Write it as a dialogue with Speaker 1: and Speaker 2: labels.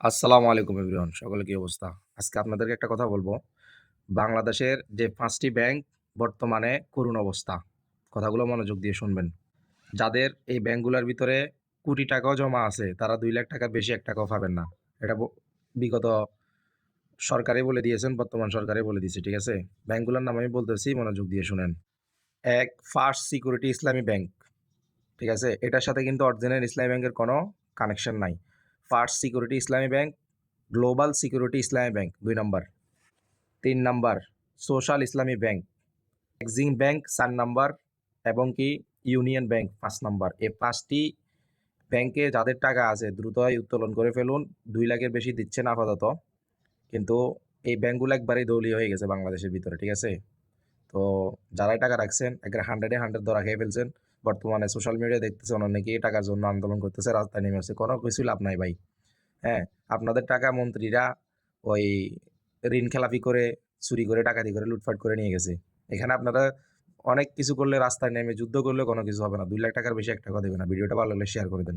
Speaker 1: আসসালামু আলাইকুম এভরিওয়ান। সকলের কি অবস্থা? আজকে আপনাদেরকে একটা কথা বলবো। বাংলাদেশের যে ৫ টি ব্যাংক বর্তমানে করুণ অবস্থা। কথাগুলো মনোযোগ দিয়ে শুনবেন। যাদের এই ব্যাংকগুলার ভিতরে কোটি টাকাও জমা আছে, তারা ৳২,০০,০০০ টাকার বেশি ৳১ টাকাও পাবেন না। এটা বিগত সরকারই বলে দিয়েছেন, বর্তমান সরকারই বলে দিয়েছে, ঠিক আছে? ব্যাংকগুলোর নাম আমি বলতেছি, মনোযোগ দিয়ে শুনেন। ১ ফার্স্ট সিকিউরিটি ইসলামী ব্যাংক, ঠিক আছে? এটার সাথে কিন্তু অরিজিনাল ইসলামী ব্যাংকের কোনো কানেকশন নাই। ফার্স্ট সিকিউরিটি ইসলামী ব্যাংক, গ্লোবাল সিকিউরিটি ইসলামী ব্যাংক ২ নাম্বার। ৩ নাম্বার সোশ্যাল ইসলামী ব্যাংক, এক্সিম ব্যাংক ৪ নাম্বার এবং কি ইউনিয়ন ব্যাংক ৫ নাম্বার। এই ৫ টি ব্যাংকে যাদের টাকা আছে দ্রুতই উত্তোলন করে ফেলুন। ২ লাখের বেশি দিচ্ছে না আপাতত। কিন্তু এই ব্যাংকগুলো একবারেই দলীয় হয়ে গেছে বাংলাদেশের ভিতরে, ঠিক আছে? তো যারাই টাকা রাখছেন একেবারে 100 এ 100 ধরা খেয়ে ফেলছেন। বর্তমানে সোশ্যাল মিডিয়ায় দেখতেছেন অনেকেই টাকার জন্য আন্দোলন করতেছে, রাস্তায় নেমে আসছে। কোনো কিছুই লাভ নাই ভাই। হ্যাঁ? আপনাদের টাকা মন্ত্রীরা ওই ঋণ খেলাপি করে, চুরি করে, ডাকাতি করে, লুটপাট করে নিয়ে গেছে। এখানে আপনারা অনেক কিছু করলে রাস্তায় নেমে যুদ্ধ করলেও কোনো কিছু হবে না। ৳২,০০,০০০ র বেশি ৳১ টাকাও দেবে না। ভিডিওটা ভালো লাগলে শেয়ার করে দেন।